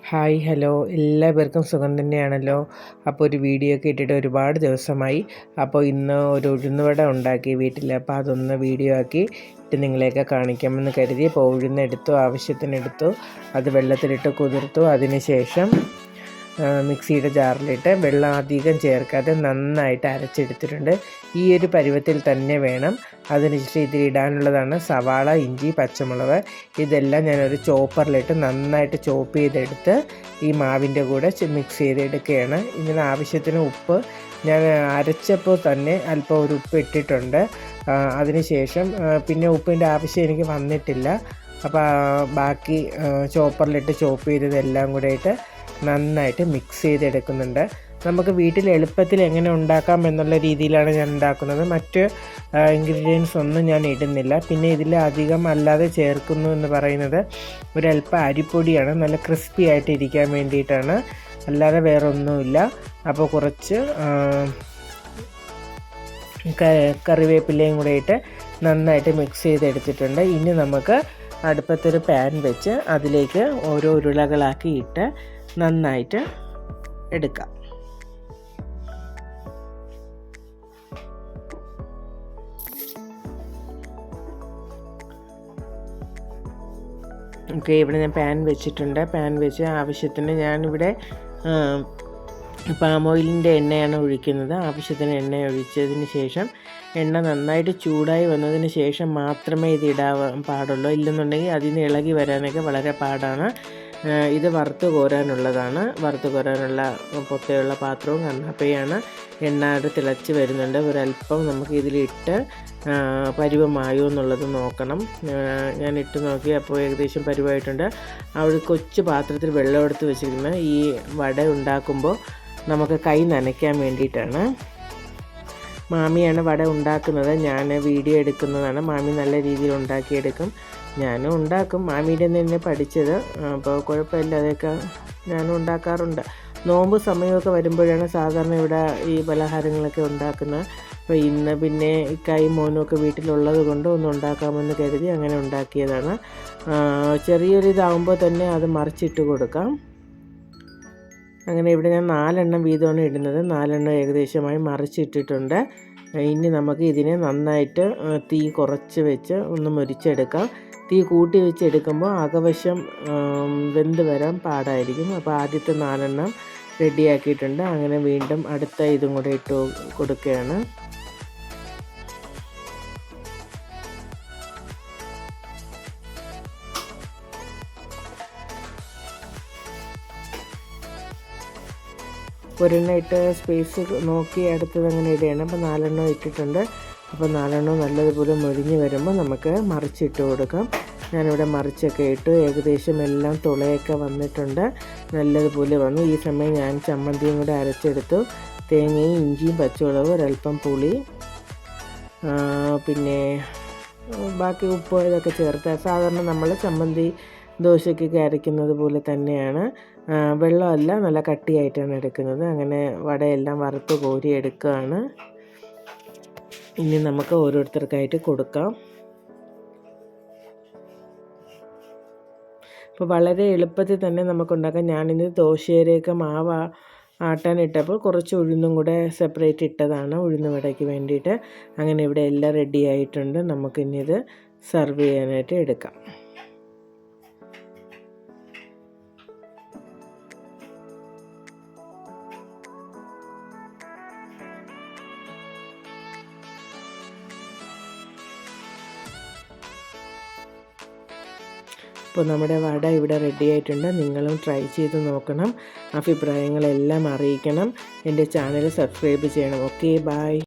Hi hello, എല്ലാവർക്കും സുഖം തന്നെയാണല്ലോ. അപ്പോൾ ഒരു വീഡിയോ ഒക്കെ ഇട്ടിട്ട് ഒരുപാട് ദിവസമായി. അപ്പോൾ ഇന്ന് ഒരു ഉഴുന്നുവട ഉണ്ടാക്കി വീട്ടിൽ. അപ്പോൾ അതൊന്ന് വീഡിയോ ആക്കി ഇട്ട് നിങ്ങളെയൊക്കെ കാണിക്കാമെന്ന് കരുതി. അപ്പോൾ ഉഴുന്നെടുത്തു, ആവശ്യത്തിനെടുത്തു, അത് വെള്ളത്തിലിട്ട് കുതിർത്തു. അതിന് ശേഷം മിക്സിയുടെ ജാറിലിട്ട് വെള്ളം അധികം ചേർക്കാതെ നന്നായിട്ട് അരച്ചെടുത്തിട്ടുണ്ട്. ഈ ഒരു പരുവത്തിൽ തന്നെ വേണം. അതിനുശേഷം ഇതിലിടാനുള്ളതാണ് സവാള, ഇഞ്ചി, പച്ചമുളക്. ഇതെല്ലാം ഞാനൊരു ചോപ്പറിലിട്ട് നന്നായിട്ട് ചോപ്പ് ചെയ്തെടുത്ത് ഈ മാവിൻ്റെ കൂടെ മിക്സ് ചെയ്തെടുക്കുകയാണ്. ഇതിന് ആവശ്യത്തിന് ഉപ്പ് ഞാൻ അരച്ചപ്പോൾ തന്നെ അല്പം ഒരു ഉപ്പ് ഇട്ടിട്ടുണ്ട്. അതിനുശേഷം പിന്നെ ഉപ്പിൻ്റെ ആവശ്യം എനിക്ക് വന്നിട്ടില്ല. അപ്പോൾ ബാക്കി ചോപ്പറിലിട്ട് ചോപ്പ് ചെയ്തതെല്ലാം കൂടെ ഇട്ട് നന്നായിട്ട് മിക്സ് ചെയ്തെടുക്കുന്നുണ്ട്. നമുക്ക് വീട്ടിൽ എളുപ്പത്തിൽ എങ്ങനെ ഉണ്ടാക്കാം എന്നുള്ള രീതിയിലാണ് ഞാൻ ഉണ്ടാക്കുന്നത്. മറ്റ് ഇൻഗ്രീഡിയൻസ് ഒന്നും ഞാൻ ഇടുന്നില്ല. പിന്നെ ഇതിൽ അധികം അല്ലാതെ ചേർക്കുന്നു എന്ന് പറയുന്നത് ഒരല്പം അരിപ്പൊടിയാണ്, നല്ല ക്രിസ്പി ആയിട്ട് ഇരിക്കാൻ വേണ്ടിയിട്ടാണ്, അല്ലാതെ വേറെ ഒന്നുമില്ല. അപ്പോൾ കുറച്ച് കറിവേപ്പിലയും കൂടെ ഇട്ട് നന്നായിട്ട് മിക്സ് ചെയ്തെടുത്തിട്ടുണ്ട്. ഇനി നമുക്ക് അടുപ്പത്തൊരു പാൻ വെച്ച് അതിലേക്ക് ഓരോ ഉരുളകളാക്കി ഇട്ട് നന്നായിട്ട് എടുക്കാം. ഓക്കെ, ഇവിടെ ഞാൻ പാൻ വെച്ചിട്ടുണ്ട്. പാൻ വെച്ച് ആവശ്യത്തിന് ഞാനിവിടെ പാം ഓയിലിൻ്റെ എണ്ണയാണ് ഒഴിക്കുന്നത്. ആവശ്യത്തിന് എണ്ണ ഒഴിച്ചതിന് ശേഷം എണ്ണ നന്നായിട്ട് ചൂടായി വന്നതിന് ശേഷം മാത്രമേ ഇത് ഇടാൻ പാടുള്ളൂ. ഇല്ലെന്നുണ്ടെങ്കിൽ അതിൽ നിന്ന് ഇളകി വരാനൊക്കെ വളരെ പാടാണ്. ഇത് വറുത്ത് കോരാനുള്ളതാണ്. വറുത്ത് കോരാനുള്ള പൊട്ടയുള്ള പാത്രവും കണ്ണാപ്പയാണ്. എണ്ണ തിളച്ച് വരുന്നുണ്ട്. ഒരല്പം നമുക്ക് ഇതിലിട്ട് പരുവമായോ എന്നുള്ളത് നോക്കണം. ഞാൻ ഇട്ട് നോക്കി, അപ്പോൾ ഏകദേശം പരുവായിട്ടുണ്ട്. അവിടെ കൊച്ചു പാത്രത്തിൽ വെള്ളം എടുത്ത് വെച്ചിരിക്കുന്നത് ഈ വട ഉണ്ടാക്കുമ്പോൾ നമുക്ക് കൈ നനയ്ക്കാൻ വേണ്ടിയിട്ടാണ്. മാമിയാണ് വട ഉണ്ടാക്കുന്നത്, ഞാൻ വീഡിയോ എടുക്കുന്നതാണ്. മാമി നല്ല രീതിയിൽ ഉണ്ടാക്കിയെടുക്കും, ഞാനും ഉണ്ടാക്കും. മാമിയുടെ തന്നെ പഠിച്ചത്. അപ്പോൾ കുഴപ്പമില്ല, അതൊക്കെ ഞാനും ഉണ്ടാക്കാറുണ്ട്. നോമ്പ് സമയമൊക്കെ വരുമ്പോഴാണ് സാധാരണ ഇവിടെ ഈ പലഹാരങ്ങളൊക്കെ ഉണ്ടാക്കുന്നത്. അപ്പോൾ ഇന്ന് പിന്നെ ഇക്കായും മോനും ഒക്കെ വീട്ടിലുള്ളത് കൊണ്ട് ഒന്ന് ഉണ്ടാക്കാമെന്ന് കരുതി അങ്ങനെ ഉണ്ടാക്കിയതാണ്. ചെറിയൊരു ഇതാകുമ്പോൾ തന്നെ അത് മറിച്ചിട്ട് കൊടുക്കാം. അങ്ങനെ ഇവിടെ ഞാൻ 4 എണ്ണം വീതമാണ് ഇടുന്നത്. 4 എണ്ണം ഏകദേശമായി മറിച്ചിട്ടിട്ടുണ്ട്. ഇനി നമുക്ക് ഇതിനെ നന്നായിട്ട് തീ കുറച്ച് വെച്ച് ഒന്ന് മുരിച്ചെടുക്കാം. തീ കൂട്ടി വെച്ചെടുക്കുമ്പോൾ അകവശം വെന്ത് വരാൻ പാടായിരിക്കും. അപ്പോൾ ആദ്യത്തെ 4 എണ്ണം റെഡിയാക്കിയിട്ടുണ്ട്. അങ്ങനെ വീണ്ടും അടുത്ത ഇതും കൂടെ ഇട്ട് കൊടുക്കുകയാണ്. ഒരെണ്ണം ഇട്ട് സ്പേസ് നോക്കി അടുത്തത് അങ്ങനെ ഇടുകയാണ്. അപ്പോൾ 4 എണ്ണം ഇട്ടിട്ടുണ്ട്. അപ്പോൾ 4 എണ്ണം നല്ലതുപോലെ മൊരിഞ്ഞ് വരുമ്പോൾ നമുക്ക് മറിച്ചിട്ട് കൊടുക്കാം. ഞാനിവിടെ മറിച്ചൊക്കെ ഇട്ട് ഏകദേശം എല്ലാം തുളയൊക്കെ വന്നിട്ടുണ്ട്, നല്ലതുപോലെ വന്നു. ഈ സമയം ഞാൻ ചമ്മന്തിയും കൂടെ അരച്ചെടുത്തു. തേങ്ങയും ഇഞ്ചിയും പച്ചമുളകും ഒരല്പം പുളി, പിന്നെ ബാക്കി ഉപ്പ് ഇതൊക്കെ ചേർത്ത് സാധാരണ നമ്മൾ ചമ്മന്തി ദോശയ്ക്കൊക്കെ അരയ്ക്കുന്നത് പോലെ തന്നെയാണ്. വെള്ളമല്ല, നല്ല കട്ടിയായിട്ടാണ് എടുക്കുന്നത്. അങ്ങനെ വടയെല്ലാം വറുത്ത് കോരി എടുക്കുകയാണ്. ഇനി നമുക്ക് ഓരോരുത്തർക്കായിട്ട് കൊടുക്കാം. അപ്പോൾ വളരെ എളുപ്പത്തിൽ തന്നെ നമുക്കുണ്ടാക്കാം. ഞാനിത് ദോശയിലേക്ക് മാവ് ആട്ടാനിട്ടപ്പോൾ കുറച്ച് ഉഴുന്നും കൂടെ സെപ്പറേറ്റ് ഇട്ടതാണ് ഉഴുന്ന് വടയ്ക്ക് വേണ്ടിയിട്ട്. അങ്ങനെ ഇവിടെ എല്ലാം റെഡി ആയിട്ടുണ്ട്. നമുക്കിനി ഇത് സെർവ് ചെയ്യാനായിട്ട് എടുക്കാം. അപ്പോൾ നമ്മുടെ വട ഇവിടെ റെഡി ആയിട്ടുണ്ട്. നിങ്ങളും ട്രൈ ചെയ്ത് നോക്കണം. അഭിപ്രായങ്ങളെല്ലാം അറിയിക്കണം. എൻ്റെ ചാനൽ സബ്സ്ക്രൈബ് ചെയ്യണം. Okay, by.